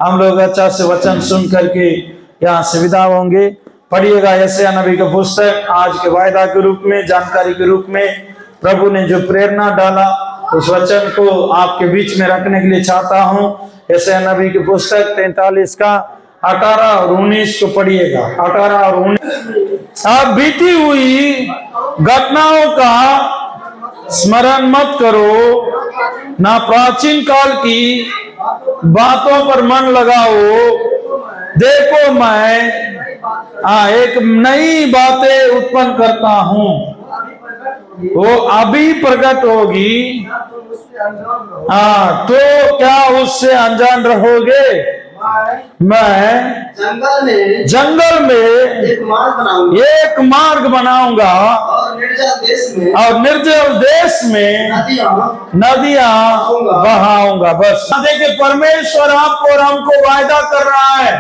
हम लोग अच्छा से वचन सुन करके यहाँ से विदा होंगे। पढ़िएगा यशायाह नबी का पुस्तक। आज के वायदा के रूप में, जानकारी के रूप में प्रभु ने जो प्रेरणा डाला उस वचन को आपके बीच में रखने के लिए चाहता हूँ। यशायाह नबी की पुस्तक 43 का 18 और 19 को पढ़िएगा। 18 और 19। अब बीती हुई घटनाओं का स्मरण मत करो, ना प्राचीन काल की बातों पर मन लगाओ। देखो मैं एक नई बातें उत्पन्न करता हूँ, वो अभी प्रकट होगी। तो क्या उससे अनजान रहोगे? मैं जंगल में एक मार्ग बनाऊंगा और निर्जल देश में नदियां बहाऊंगा। बस देखिए, परमेश्वर आपको और हमको वायदा कर रहा है,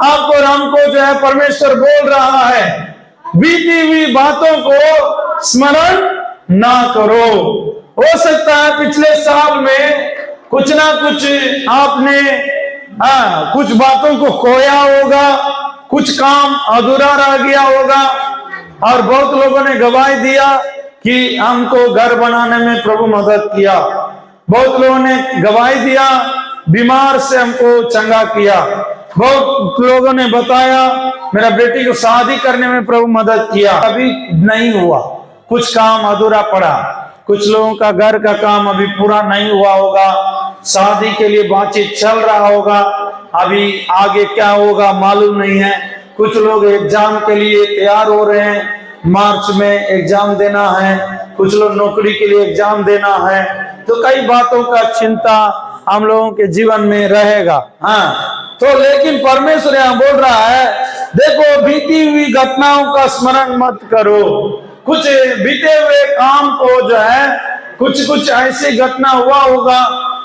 आपको और हमको जो है परमेश्वर बोल रहा है, बीती हुई बातों को स्मरण ना करो। हो सकता है पिछले साल में कुछ ना कुछ आपने कुछ बातों को खोया होगा, कुछ काम अधूरा रह गया होगा, और बहुत लोगों ने गवाही दिया कि हमको घर बनाने में प्रभु मदद किया। बहुत लोगों ने गवाही दिया, बीमार से हमको चंगा किया। बहुत लोगों ने बताया मेरा बेटी को शादी करने में प्रभु मदद किया। अभी नहीं हुआ, कुछ काम अधूरा पड़ा। कुछ लोगों का घर का काम अभी पूरा नहीं हुआ होगा, शादी के लिए बातचीत चल रहा होगा, अभी आगे क्या होगा मालूम नहीं है। कुछ लोग एग्जाम के लिए तैयार हो रहे हैं, मार्च में एग्जाम देना है। कुछ लोग नौकरी के लिए एग्जाम देना है। तो कई बातों का चिंता हम लोगों के जीवन में रहेगा। तो लेकिन परमेश्वर यहाँ बोल रहा है, देखो बीती हुई घटनाओं का स्मरण मत करो। कुछ बीते हुए काम को जो है, कुछ ऐसी घटना हुआ होगा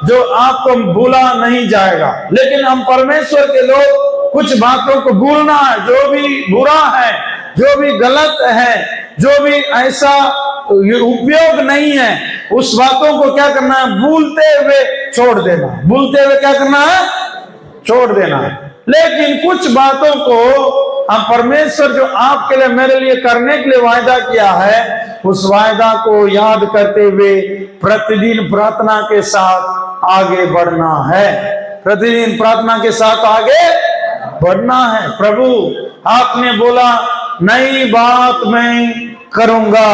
जो आपको भूला नहीं जाएगा। लेकिन हम परमेश्वर के लोग कुछ बातों को भूलना है, जो भी बुरा है, जो भी गलत है, जो भी ऐसा उपयोग नहीं है, उस बातों को क्या करना है? भूलते हुए छोड़ देना। भूलते हुए क्या करना है? छोड़ देना है। लेकिन कुछ बातों को हम परमेश्वर जो आपके लिए मेरे लिए करने के लिए वायदा किया है, उस वायदा को याद करते हुए प्रतिदिन प्रार्थना के साथ आगे बढ़ना है। प्रतिदिन प्रार्थना के साथ आगे बढ़ना है। प्रभु आपने बोला नई बात मैं करूंगा,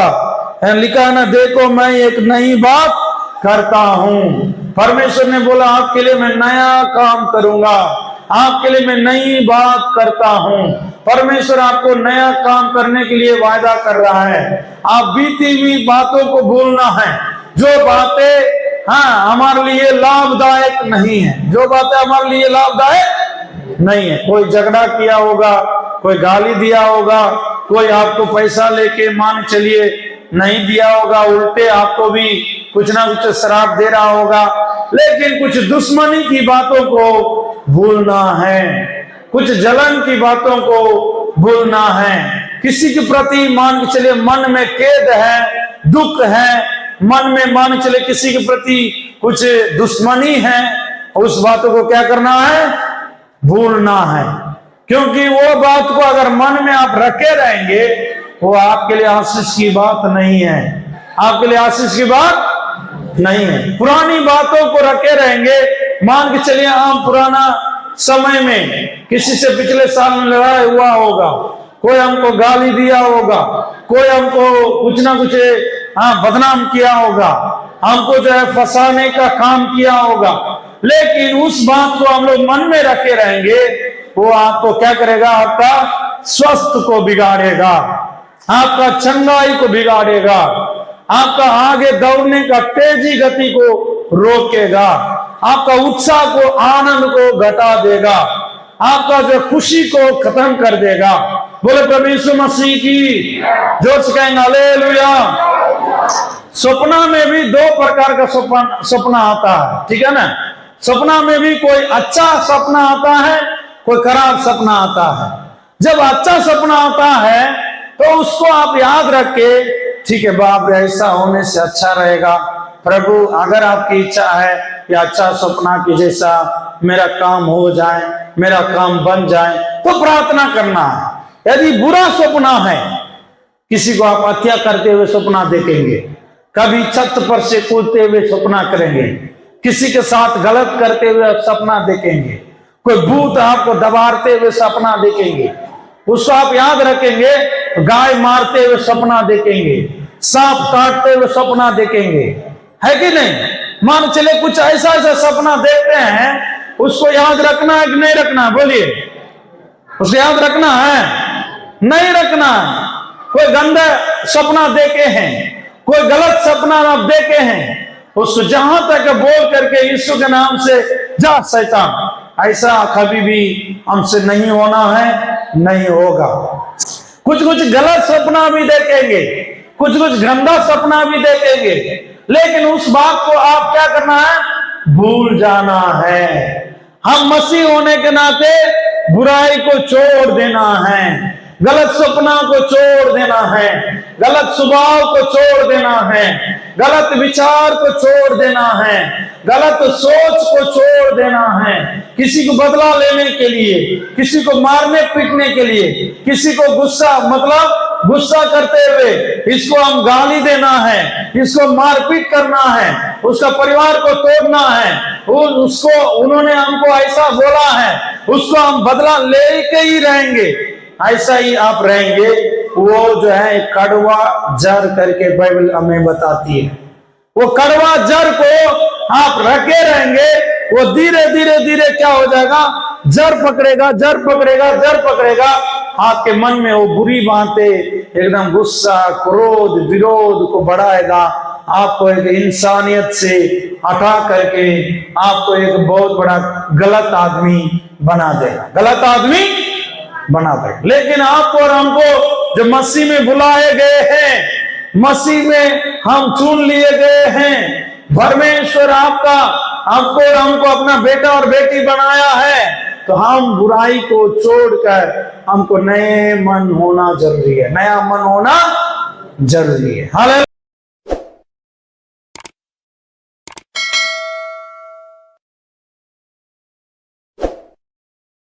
लिखा ना, देखो मैं एक नई बात करता हूं। परमेश्वर ने बोला आपके लिए मैं नया काम करूंगा, आपके लिए मैं नई बात करता हूं। परमेश्वर आपको नया काम करने के लिए वायदा कर रहा है। आप बीती हुई बातों को भूलना है, जो बातें हमारे लिए लाभदायक नहीं है, जो बातें हमारे लिए लाभदायक नहीं है। कोई झगड़ा किया होगा, कोई गाली दिया होगा, कोई आपको पैसा लेके मान चलिए नहीं दिया होगा, उल्टे आपको भी कुछ ना कुछ श्राप दे रहा होगा। लेकिन कुछ दुश्मनी की बातों को भूलना है, कुछ जलन की बातों को भूलना है। किसी के प्रति मान के चलिए मन में खेद है, दुख है, मन में मान चले किसी के प्रति कुछ दुश्मनी है, उस बातों को क्या करना है? भूलना है। क्योंकि वो बात को अगर मन में आप रखे रहेंगे, वो आपके लिए आशीष की बात नहीं है, आपके लिए आशीष की बात नहीं है। पुरानी बातों को रखे रहेंगे, मान के चलिए हम पुराना समय में किसी से पिछले साल में लड़ाई हुआ होगा, कोई हमको गाली दिया होगा, कोई हमको कुछ ना कुछ बदनाम किया होगा, हमको जो है फंसाने का काम किया होगा। लेकिन उस बात को हम लोग मन में रखे रहेंगे, वो आपको क्या करेगा? आपका स्वास्थ्य को बिगाड़ेगा, आपका चंगाई को बिगाड़ेगा, आपका आगे दौड़ने का तेजी गति को रोकेगा, आपका उत्साह को, आनंद को घटा देगा, आपका जो खुशी को खत्म कर देगा। बोले प्रभु यीशु मसीह की, जोर से कहेंगे हालेलुया। सपना में भी दो प्रकार का सपना आता है, ठीक है ना? सपना में भी कोई अच्छा सपना आता है, कोई खराब सपना आता है। जब अच्छा सपना आता है तो उसको आप याद रख के, ठीक है बाप, ऐसा होने से अच्छा रहेगा। प्रभु अगर आपकी इच्छा है कि अच्छा सपना कि जैसा मेरा काम हो जाए, मेरा काम बन जाए, तो प्रार्थना करना है। यदि बुरा सपना है, किसी को आप हत्या करते हुए सपना देखेंगे, कभी छत पर से कूदते हुए सपना करेंगे, किसी के साथ गलत करते हुए सपना देखेंगे, कोई भूत आपको दबाते हुए सपना देखेंगे, उसको आप याद रखेंगे। गाय मारते हुए सपना देखेंगे, सांप काटते हुए सपना देखेंगे, है कि नहीं? मान चले कुछ ऐसा ऐसा सपना देखते हैं, उसको याद रखना है कि नहीं रखना? बोलिए, उसको याद रखना है नहीं रखना है? कोई गंदा सपना देखे हैं, कोई गलत सपना आप देखे हैं, उसको जहां तक बोल करके यीशु के नाम से जा शैतान, ऐसा कभी भी हमसे नहीं होना है, नहीं होगा। कुछ कुछ गलत सपना भी देखेंगे, कुछ कुछ गंदा सपना भी देखेंगे, लेकिन उस बात को आप क्या करना है? भूल जाना है। हम मसीह होने के नाते बुराई को छोड़ देना है, गलत सपना को छोड़ देना है, गलत स्वभाव को छोड़ देना है, गलत विचार को छोड़ देना है, गलत सोच को छोड़ देना है। किसी को बदला लेने के लिए, किसी को मारने पीटने के लिए, किसी को गुस्सा मतलब गुस्सा करते हुए इसको हम गाली देना है, इसको मारपीट करना है, उसका परिवार को तोड़ना है, उसको उन्होंने हमको ऐसा बोला है, उसको हम बदला लेके ही रहेंगे, ऐसा ही आप रहेंगे। वो जो है कड़वा जर करके बाइबल हमें बताती है, वो कड़वा जर को आप रखे रहेंगे, वो धीरे धीरे धीरे क्या हो जाएगा? जर पकड़ेगा, जर पकड़ेगा, जर पकड़ेगा। आपके मन में वो बुरी बातें, एकदम गुस्सा, क्रोध, विरोध को बढ़ाएगा, आपको एक इंसानियत से हटा करके आपको एक बहुत बड़ा गलत आदमी बना देगा, गलत आदमी बना देगा। लेकिन आपको और हमको जो मसीह में बुलाए गए हैं, मसीह में हम चुन लिए गए हैं, परमेश्वर आपका आपको और हमको अपना बेटा और बेटी बनाया है, तो हम बुराई को छोड़कर हमको नए मन होना जरूरी है, नया मन होना जरूरी है। हालेलुया।